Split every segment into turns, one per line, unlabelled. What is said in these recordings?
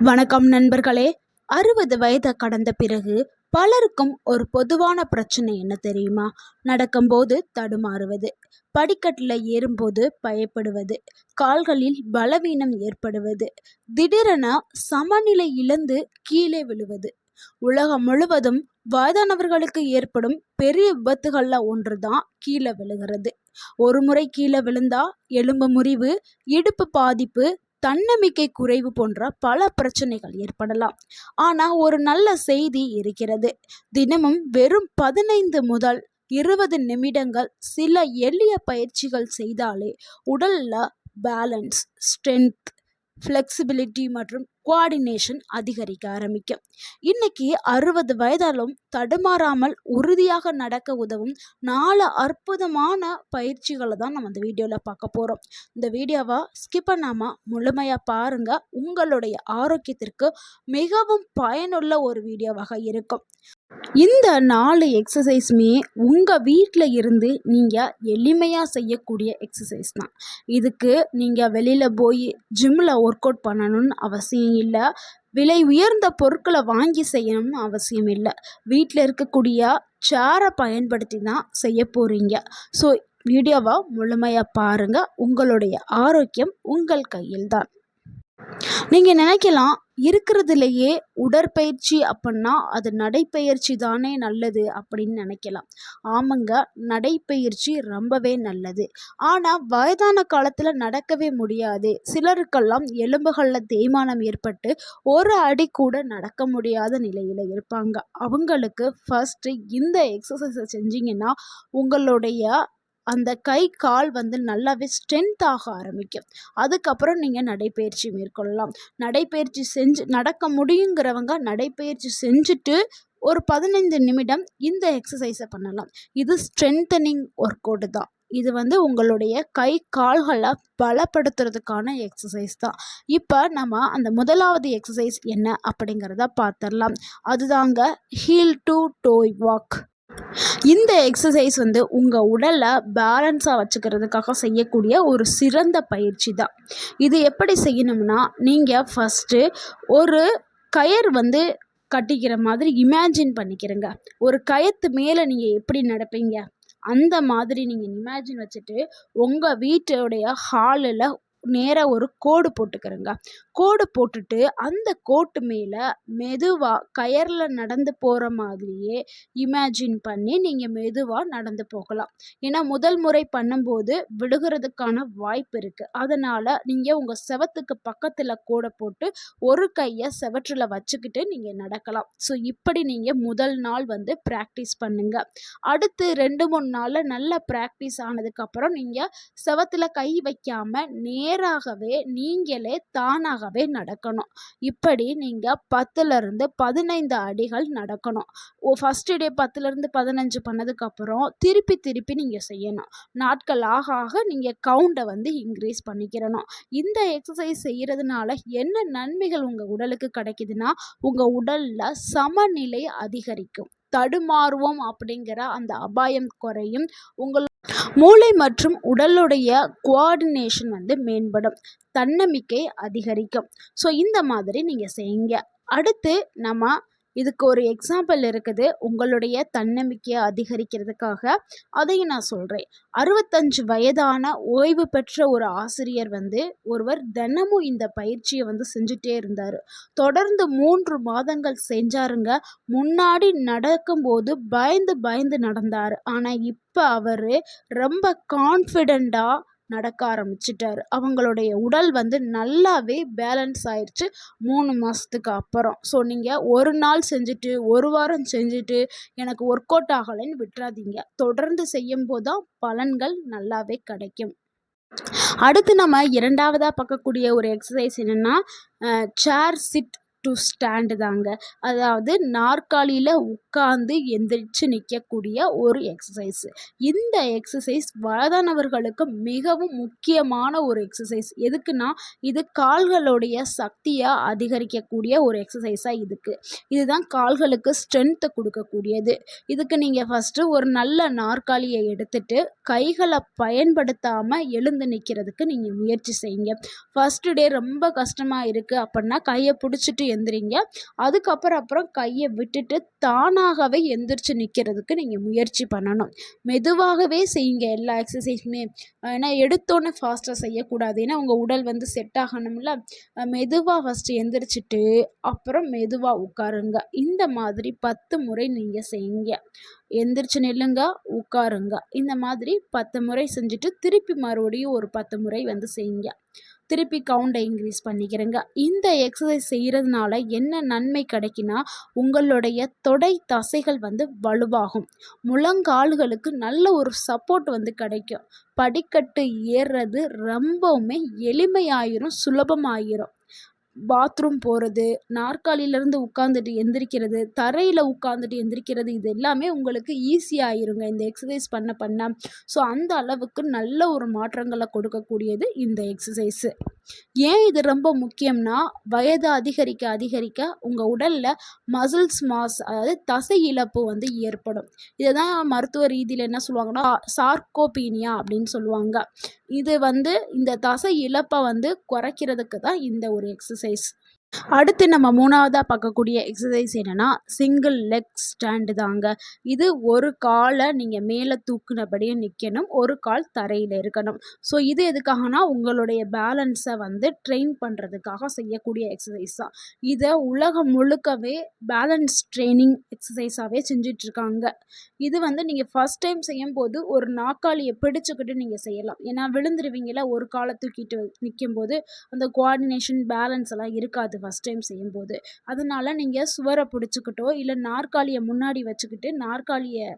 வணக்கம் நண்பர்களே. 60 வயதை கடந்த பிறகு பலருக்கும் ஒரு பொதுவான பிரச்சனை என்ன தெரியுமா? நடக்கும்போது தடுமாறுவது, படிக்கட்டில் ஏறும்போது பயப்படுவது, கால்களில் பலவீனம் ஏற்படுவது, திடீரென சமநிலை இழந்து கீழே விழுவது. உலகம் முழுவதும் வயதானவர்களுக்கு ஏற்படும் பெரிய விபத்துகள்ல ஒன்றுதான் கீழே விழுகிறது. ஒரு முறை கீழே விழுந்தா எலும்பு முறிவு, இடுப்பு பாதிப்பு, தன்னம்பிக்கை குறைவு போன்ற பல பிரச்சனைகள் ஏற்படலாம். ஆனா ஒரு நல்ல செய்தி இருக்கிறது. தினமும் வெறும் 15 முதல் 20 நிமிடங்கள் சில எளிய பயிற்சிகள் செய்தாலே உடல்ல பேலன்ஸ், ஸ்ட்ரென்த், ஃப்ளெக்சிபிலிட்டி மற்றும் கோஆர்டினேஷன் அதிகரிக்க ஆரம்பிக்கும். இன்னைக்கு 60 வயதாலும் தடுமாறாமல் உறுதியாக நடக்க உதவும் 4 அற்புதமான பயிற்சிகளை தான் நம்ம இந்த வீடியோவில் பார்க்க போகிறோம். இந்த வீடியோவை ஸ்கிப் பண்ணாமல் முழுமையாக பாருங்கள். உங்களுடைய ஆரோக்கியத்திற்கு மிகவும் பயனுள்ள ஒரு வீடியோவாக இருக்கும். இந்த 4 எக்ஸசைஸுமே உங்கள் வீட்டில் இருந்து நீங்கள் எளிமையாக செய்யக்கூடிய எக்ஸசைஸ் தான். இதுக்கு நீங்கள் வெளியில் போய் ஜிம்மில் ஒர்க் அவுட் பண்ணணும்னு அவசியம் இல்லை. விலை உயர்ந்த பொருட்களை வாங்கி செய்யணும்னு அவசியம் இல்லை. வீட்டில் இருக்கக்கூடிய சேரை பயன்படுத்தி தான் செய்ய போகிறீங்க. ஸோ வீடியோவை முழுமையாக பாருங்கள். உங்களுடைய ஆரோக்கியம் உங்கள் கையில் தான். நீங்கள் நினைக்கலாம், இருக்கிறதுலையே உடற்பயிற்சி அப்படின்னா அது நடைப்பயிற்சி தானே நல்லது அப்படின்னு நினைக்கலாம். ஆமாங்க, நடைப்பயிற்சி ரொம்பவே நல்லது. ஆனால் வயதான காலத்தில் நடக்கவே முடியாது. சிலருக்கெல்லாம் எலும்புகளில் தேய்மானம் ஏற்பட்டு ஒரு அடி கூட நடக்க முடியாத நிலையில் இருப்பாங்க. அவங்களுக்கு ஃபஸ்ட்டு இந்த எக்ஸசைஸை செஞ்சிங்கன்னா உங்களுடைய அந்த கை கால் நல்லாவே ஸ்ட்ரென்த் ஆக ஆரம்பிக்கும். அதுக்கப்புறம் நீங்கள் நடைப்பயிற்சி மேற்கொள்ளலாம். நடைப்பயிற்சி செஞ்சு நடக்க முடியுங்கிறவங்க நடைப்பயிற்சி செஞ்சுட்டு ஒரு 15 நிமிடம் இந்த எக்ஸசைஸை பண்ணலாம். இது ஸ்ட்ரென்தனிங் ஒர்க் அவுட் தான். இது உங்களுடைய கை கால்களை பலப்படுத்துறதுக்கான எக்ஸசைஸ் தான். இப்போ நம்ம அந்த முதலாவது எக்ஸசைஸ் என்ன அப்படிங்கிறத பார்த்துடலாம். அதுதாங்க ஹீல் டு டோய் வாக். இந்த எக்ஸசைஸ் உங்கள் உடலை பேலன்ஸாக வச்சுக்கிறதுக்காக செய்யக்கூடிய ஒரு சிறந்த பயிற்சி தான். இது எப்படி செய்யணும்னா, நீங்கள் ஃபஸ்ட்டு ஒரு கயிறு கட்டிக்கிற மாதிரி இமேஜின் பண்ணிக்கிறங்க. ஒரு கயத்து மேலே நீங்கள் எப்படி நடப்பீங்க அந்த மாதிரி நீங்கள் இமேஜின் வச்சுட்டு உங்கள் வீட்டுடைய ஹாலில் நேராக ஒரு கோடு போட்டுக்கிறங்க. கோடு போட்டுட்டு அந்த கோட்டு மேலே மெதுவாக கயரில் நடந்து போகிற மாதிரியே இமேஜின் பண்ணி நீங்கள் மெதுவாக நடந்து போகலாம். ஏன்னா முதல் முறை பண்ணும்போது விழுகிறதுக்கான வாய்ப்பு இருக்குது. அதனால் நீங்கள் உங்கள் செவத்துக்கு பக்கத்தில் கோடை போட்டு ஒரு கையை செவற்றில் வச்சுக்கிட்டு நீங்கள் நடக்கலாம். ஸோ இப்படி நீங்கள் முதல் நாள் ப்ராக்டிஸ் பண்ணுங்கள். அடுத்து 2-3 நாளில் நல்லா ப்ராக்டிஸ் ஆனதுக்கப்புறம் நீங்கள் செவத்தில் கை வைக்காமல் நேராகவே நீங்களே தானாகவே நடக்கணும். இப்படி நீங்கள் 10லிருந்து 15 அடிகள் நடக்கணும். ஃபஸ்ட்டு டே 10லிருந்து 15 பண்ணதுக்கப்புறம் திருப்பி திருப்பி நீங்கள் செய்யணும். நாட்கள் ஆக ஆக நீங்கள் கவுண்டை இன்க்ரீஸ் பண்ணிக்கிறணும். இந்த எக்ஸசைஸ் செய்கிறதுனால என்ன நன்மைகள் உங்கள் உடலுக்கு கிடைக்குதுன்னா, உங்கள் உடலில் சமநிலை அதிகரிக்கும். தடுமாறுவோம் அப்படிங்கிற அந்த அபாயம் குறையும். உங்கள் மூளை மற்றும் உடலுடைய கோஆர்டினேஷன் மேம்படும். தன்னம்பிக்கை அதிகரிக்கும். ஸோ இந்த மாதிரி நீங்கள் செய்யுங்க. அடுத்து நம்ம இதுக்கு ஒரு எக்ஸாம்பிள் இருக்குது. உங்களுடைய தன்னம்பிக்கையை அதிகரிக்கிறதுக்காக அதையும் நான் சொல்கிறேன். 65 வயதான ஓய்வு பெற்ற ஒரு ஆசிரியர் ஒருவர் தினமும் இந்த பயிற்சியை செஞ்சுட்டே இருந்தார். தொடர்ந்து 3 மாதங்கள் செஞ்சாருங்க. முன்னாடி நடக்கும்போது பயந்து பயந்து நடந்தார். ஆனால் இப்போ அவர் ரொம்ப கான்ஃபிடெண்ட்டாக நடக்க ஆரம்பிச்சிட்டார். அவங்களுடைய உடல் நல்லாவே பேலன்ஸ் ஆயிடுச்சு 3 மாதத்துக்கு அப்புறம். ஸோ நீங்கள் ஒரு நாள் செஞ்சுட்டு ஒரு வாரம் செஞ்சுட்டு எனக்கு ஒர்க் அவுட் ஆகலைன்னு விட்டுறாதீங்க. தொடர்ந்து செய்யும்போது தான் பலன்கள் நல்லாவே கிடைக்கும். அடுத்து நம்ம 2வதாக பார்க்கக்கூடிய ஒரு எக்ஸசைஸ் என்னென்னா சேர் சிட் டு ஸ்டாண்ட் தாங்க. அதாவது நாற்காலியில உட்கார்ந்து எந்திரிச்சு நிற்கக்கூடிய ஒரு எக்ஸசைஸ். இந்த எக்ஸசைஸ் வயதானவர்களுக்கு மிகவும் முக்கியமான ஒரு எக்ஸசைஸ். எதுக்குன்னா, இது கால்களுடைய சக்தியை அதிகரிக்கக்கூடிய ஒரு எக்ஸசைஸாக இதுதான் கால்களுக்கு ஸ்ட்ரென்த்தை கொடுக்கக்கூடியது. இதுக்கு நீங்கள் ஃபஸ்ட்டு ஒரு நல்ல நாற்காலியை எடுத்துட்டு கைகளை பயன்படுத்தாமல் எழுந்து நிற்கிறதுக்கு நீங்கள் முயற்சி செய்யுங்க. ஃபஸ்ட்டு டே ரொம்ப கஷ்டமாக இருக்குது அப்படின்னா கையை பிடிச்சிட்டு எந்திரிங்க. அப்புறம் கையை விட்டுட்டு தானாகவே எந்திரிச்சு நிற்கிறதுக்கு நீங்கள் முயற்சி பண்ணணும். மெதுவாகவே செய்யுங்க எல்லா எக்ஸசைஸுமே. ஏன்னா எடுத்தோன்னே ஃபாஸ்ட்டாக செய்யக்கூடாது. ஏன்னா உங்கள் உடல் வந்து செட் ஆகணும்ல. மெதுவாக ஃபஸ்ட்டு எந்திரிச்சிட்டு அப்புறம் மெதுவாக உட்காருங்க. இந்த மாதிரி 10 முறை நீங்கள் செய்யுங்க. எந்திரிச்சு நில்லுங்க, உட்காருங்க. இந்த மாதிரி 10 முறை செஞ்சுட்டு திருப்பி மறுபடியும் ஒரு 10 முறை வந்து செய்யுங்க. திருப்பி கவுண்டை இன்க்ரீஸ் பண்ணிக்கிறேங்க. இந்த எக்ஸசைஸ் செய்கிறதுனால என்ன நன்மை கிடைக்குன்னா, உங்களுடைய தொடை தசைகள் வந்து வலுவாகும். முழங்கால்களுக்கு நல்ல ஒரு சப்போர்ட் வந்து கிடைக்கும். படிக்கட்டு ஏறுறது ரொம்பவுமே எளிமையாயிரும், சுலபமாயிரும். பாத்ரூம் போகிறது, நாற்காலியிலேருந்து உட்காந்துட்டு எந்திரிக்கிறது, தரையில் உட்காந்துட்டு எந்திரிக்கிறது, இது எல்லாமே உங்களுக்கு ஈஸியாயிருங்க இந்த எக்ஸசைஸ் பண்ண பண்ண. ஸோ அந்த அளவுக்கு நல்ல ஒரு மாற்றங்களை கொடுக்கக்கூடியது இந்த எக்ஸசைஸு. ஏன் இது ரொம்ப முக்கியம்னா, வயது அதிகரிக்க அதிகரிக்க உங்கள் உடலில் மசில்ஸ் மாஸ், அதாவது தசை இழப்பு வந்து ஏற்படும். இதை தான் மருத்துவ ரீதியில் என்ன சொல்லுவாங்கன்னா, சார்கோபீனியா அப்படின்னு சொல்லுவாங்க. இது வந்து இந்த தசை இழப்பை வந்து குறைக்கிறதுக்கு தான் இந்த ஒரு எக்ஸசைஸ். அடுத்து நம்ம 3வதாக பார்க்கக்கூடிய எக்ஸசைஸ் என்னென்னா, சிங்கிள் லெக் ஸ்டாண்டு தாங்க. இது ஒரு காலை நீங்கள் மேலே தூக்குனபடியே நிற்கணும், ஒரு கால் தரையில் இருக்கணும். ஸோ இது எதுக்காகனா, உங்களுடைய பேலன்ஸை வந்து ட்ரெயின் பண்ணுறதுக்காக செய்யக்கூடிய எக்ஸசைஸ் தான். இதை உலகம் முழுக்கவே பேலன்ஸ் ட்ரைனிங் எக்ஸசைஸாகவே செஞ்சிட்ருக்காங்க. இது வந்து நீங்கள் ஃபஸ்ட் டைம் செய்யும்போது ஒரு நாற்காலியை பிடிச்சிக்கிட்டு நீங்கள் செய்யலாம். ஏன்னா விழுந்துருவீங்களா, ஒரு காலை தூக்கிட்டு நிற்கும்போது அந்த கோஆர்டினேஷன் பேலன்ஸ் எல்லாம் இருக்காது ஃபஸ்ட் டைம் செய்யும்போது. அதனால் நீங்கள் சுவரை பிடிச்சிக்கிட்டோ இல்லை நாற்காலியை முன்னாடி வச்சுக்கிட்டு நாற்காலியை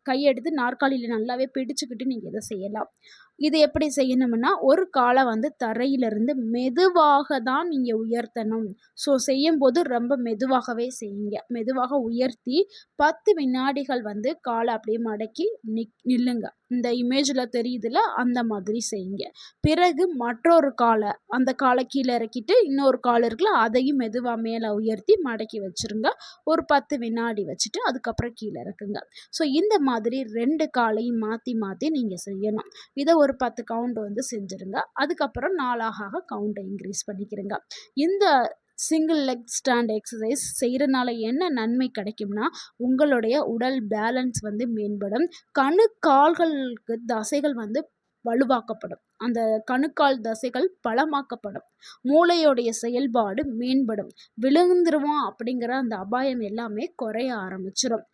கையெடுத்து நாற்காலியில் நல்லாவே பிடிச்சிக்கிட்டு நீங்கள் இதை செய்யலாம். இது எப்படி செய்யணும்னா, ஒரு காலை வந்து தரையிலிருந்து மெதுவாக தான் நீங்கள் உயர்த்தணும். ஸோ செய்யும்போது ரொம்ப மெதுவாகவே செய்யுங்க. மெதுவாக உயர்த்தி 10 வினாடிகள் வந்து காலை அப்படியே மடக்கி நில்லுங்க. இந்த இமேஜில் தெரியுதுல, அந்த மாதிரி செய்யுங்க. பிறகு மற்றொரு காலை, அந்த காலை கீழே இறக்கிட்டு இன்னொரு கால் இருக்குல்ல, அதையும் மெதுவாக மேலே உயர்த்தி மடக்கி வச்சுருங்க. ஒரு 10 வினாடி வச்சுட்டு அதுக்கப்புறம் கீழே இறக்குங்க. ஸோ இந்த மாதிரி 2 காலையும் மாற்றி மாற்றி நீங்கள் செய்யணும். இதை ஒரு 10 கவுண்ட் வந்து செஞ்சுருங்க. அதுக்கப்புறம் 4ஆக கவுண்டை இன்க்ரீஸ் பண்ணிக்கிறங்க. இந்த சிங்கிள் லெக் ஸ்டாண்ட் எக்ஸசைஸ் செய்கிறனால என்ன நன்மை கிடைக்கும்னா, உங்களுடைய உடல் பேலன்ஸ் வந்து மேம்படும். கணுக்கால்களுக்கு தசைகள் வந்து வலுவாக்கப்படும். அந்த கணுக்கால் தசைகள் பலமாக்கப்படும். மூளையோடைய செயல்பாடு மேம்படும். விழுந்துருவோம் அப்படிங்கிற அந்த அபாயம் எல்லாமே குறைய ஆரம்பிச்சிடும்.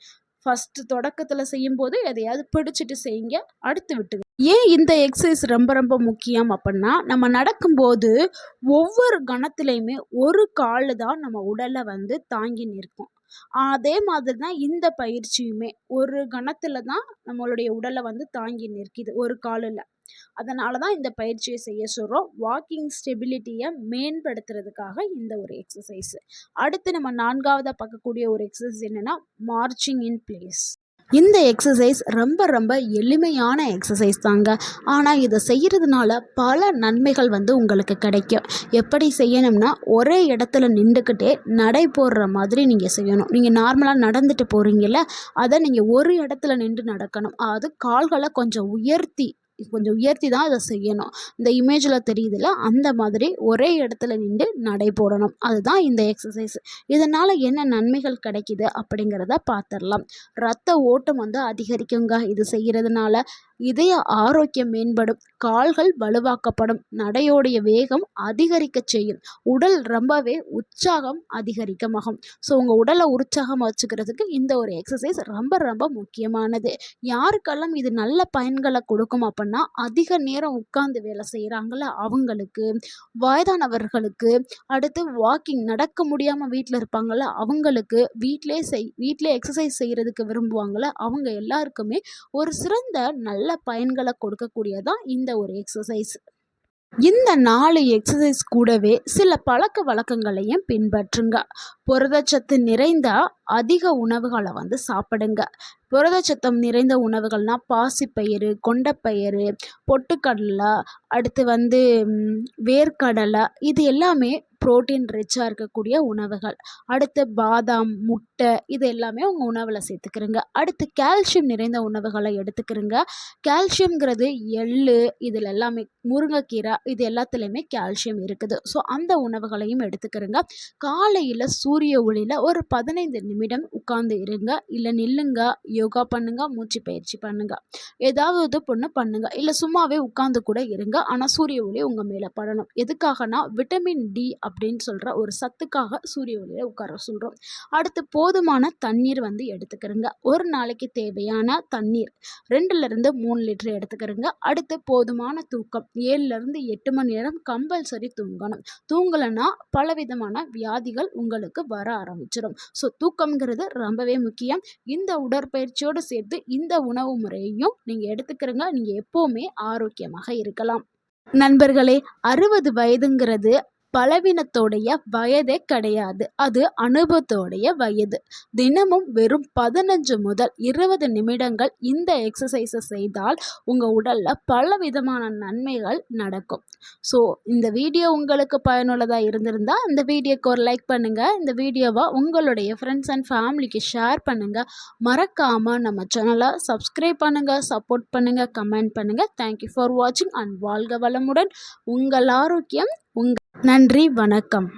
ஃபஸ்ட்டு தொடக்கத்தில் செய்யும்போது எதையாவது பிடிச்சிட்டு செய்யுங்க, அடுத்து விட்டுங்க. ஏன் இந்த எக்ஸசைஸ் ரொம்ப ரொம்ப முக்கியம் அப்படின்னா, நம்ம நடக்கும்போது ஒவ்வொரு கணத்துலையுமே ஒரு கால் தான் நம்ம உடலை வந்து தாங்கி நிற்கும். அதே மாதிரி தான் இந்த பயிற்சியுமே ஒரு கணத்தில் தான் நம்மளுடைய உடலை வந்து தாங்கி நிற்கிது, ஒரு காலில். அதனால தான் இந்த பயிற்சியை செய்ய சொல்கிறோம். வாக்கிங் ஸ்டெபிலிட்டியை மேம்படுத்துறதுக்காக இந்த ஒரு எக்ஸசைஸ். அடுத்து நம்ம 4வதாக பார்க்கக்கூடிய ஒரு எக்ஸசைஸ் என்னென்னா, மார்ச்சிங் இன் பிளேஸ். இந்த எக்ஸசைஸ் ரொம்ப ரொம்ப எளிமையான எக்ஸசைஸ் தாங்க. ஆனால் இதை செய்கிறதுனால பல நன்மைகள் வந்து உங்களுக்கு கிடைக்கும். எப்படி செய்யணும்னா, ஒரே இடத்துல நின்றுக்கிட்டே நடை போடுற மாதிரி நீங்கள் செய்யணும். நீங்கள் நார்மலாக நடந்துட்டு போகிறீங்கல்ல, அதை நீங்கள் ஒரு இடத்துல நின்று நடக்கணும். அது கால்களை கொஞ்சம் உயர்த்தி தான் இதை செய்யணும். இந்த இமேஜில் தெரியுதுல, அந்த மாதிரி ஒரே இடத்துல நின்று நடை போடணும். அதுதான் இந்த எக்ஸசைஸ். இதனால் என்ன நன்மைகள் கிடைக்கிது அப்படிங்கிறத பார்த்துடலாம். ரத்த ஓட்டம் வந்து அதிகரிக்குங்க இது செய்கிறதுனால. இதய ஆரோக்கியம் மேம்படும். கால்கள் வலுவாக்கப்படும். நடையோடைய வேகம் அதிகரிக்க செய்யும். உடல் ரொம்பவே உற்சாகம் அதிகரிக்கமாகும். ஸோ உங்கள் உடலை உற்சாகமாக வச்சுக்கிறதுக்கு இந்த ஒரு எக்ஸசைஸ் ரொம்ப ரொம்ப முக்கியமானது. யாருக்கெல்லாம் இது நல்ல பயன்களை கொடுக்கும் அப்படின்னா, அதிக நேரம் உட்கார்ந்து வேலை செய்கிறாங்கள அவங்களுக்கு, வயதானவர்களுக்கு, அடுத்து வாக்கிங் நடக்க முடியாமல் வீட்டில் இருப்பாங்கள்ல அவங்களுக்கு, வீட்டிலே எக்ஸசைஸ் செய்கிறதுக்கு விரும்புவாங்கள்ல அவங்க எல்லாருக்குமே ஒரு சிறந்த நல்ல பயன்களை கொடுக்கக்கூடியதான் இந்த ஒரு எக்ஸசைஸ். இந்த 4 எக்ஸசைஸ் கூடவே சில பழக்க வழக்கங்களையும் பின்பற்றுங்க. புரதச்சத்து நிறைந்த அதிக உணவுகளை சாப்பிடுங்க. புரதச்சத்தம் நிறைந்த உணவுகள்னால் பாசிப்பயிறு, கொண்டைப்பயிறு, பொட்டுக்கடலை, அடுத்து வேர்க்கடலை, இது எல்லாமே புரோட்டீன் ரிச்சாக இருக்கக்கூடிய உணவுகள். அடுத்து பாதாம், முட்டை, இது எல்லாமே உங்கள் உணவில் சேர்த்துக்கிறங்க. அடுத்து கால்சியம் நிறைந்த உணவுகளை எடுத்துக்கிறங்க. கால்சியம்ங்கிறது எள்ளு, இதில் எல்லாமே முருங்கைக்கீரை, இது எல்லாத்துலேயுமே கால்சியம் இருக்குது. ஸோ அந்த உணவுகளையும் எடுத்துக்கிறங்க. காலையில் சூரிய ஒளியில் ஒரு 15 நிமிடம் உட்கார்ந்து இருங்க, இல்லை நில்லுங்க, யோகா பண்ணுங்க, மூச்சு பயிற்சி பண்ணுங்க, ஏதாவது ஒன்று பண்ணுங்க, இல்லை சும்மாவே உட்கார்ந்து கூட இருங்க. ஆனால் சூரிய ஒளி உங்கள் மேலே படணும். எதுக்காகனா விட்டமின் டி அப்படின்னு சொல்கிற ஒரு சத்துக்காக சூரிய ஒளியில் உட்கார சொல்கிறோம். அடுத்து போதுமான தண்ணீர் எடுத்துக்கிறங்க. ஒரு நாளைக்கு தேவையான தண்ணீர் 2லிருந்து 3 லிட்டர் எடுத்துக்கிறங்க. அடுத்து போதுமான தூக்கம், 7லிருந்து 8 மணி நேரம் கம்பல்சரி தூங்கணும். தூங்கலைன்னா பலவிதமான வியாதிகள் உங்களுக்கு வர ஆரம்பிச்சிடும். ஸோ தூக்கம்ங்கிறது ரொம்பவே முக்கியம். இந்த உடற்பயிற்சியோடு சேர்த்து இந்த உணவு முறையையும் நீங்கள் எடுத்துக்கிறங்க. நீங்கள் எப்போவுமே ஆரோக்கியமாக இருக்கலாம். நண்பர்களே, 60 வயதுங்கிறது பலவீனத்தோடைய வயதே கிடையாது, அது அனுபவத்தோடைய வயது. தினமும் வெறும் 15 முதல் 20 நிமிடங்கள் இந்த எக்ஸசைஸை செய்தால் உங்கள் உடலில் பல விதமான நன்மைகள் நடக்கும். ஸோ இந்த வீடியோ உங்களுக்கு பயனுள்ளதாக இருந்திருந்தால் இந்த வீடியோக்கு ஒரு லைக் பண்ணுங்கள். இந்த வீடியோவை உங்களுடைய ஃப்ரெண்ட்ஸ் அண்ட் ஃபேமிலிக்கு ஷேர் பண்ணுங்கள். மறக்காமல் நம்ம சேனலை சப்ஸ்கிரைப் பண்ணுங்கள், சப்போர்ட் பண்ணுங்கள், கமெண்ட் பண்ணுங்கள். தேங்க்யூ ஃபார் வாட்சிங் அண்ட் வாழ்க வளமுடன். உங்கள் ஆரோக்கியம் நன்றி, வணக்கம்.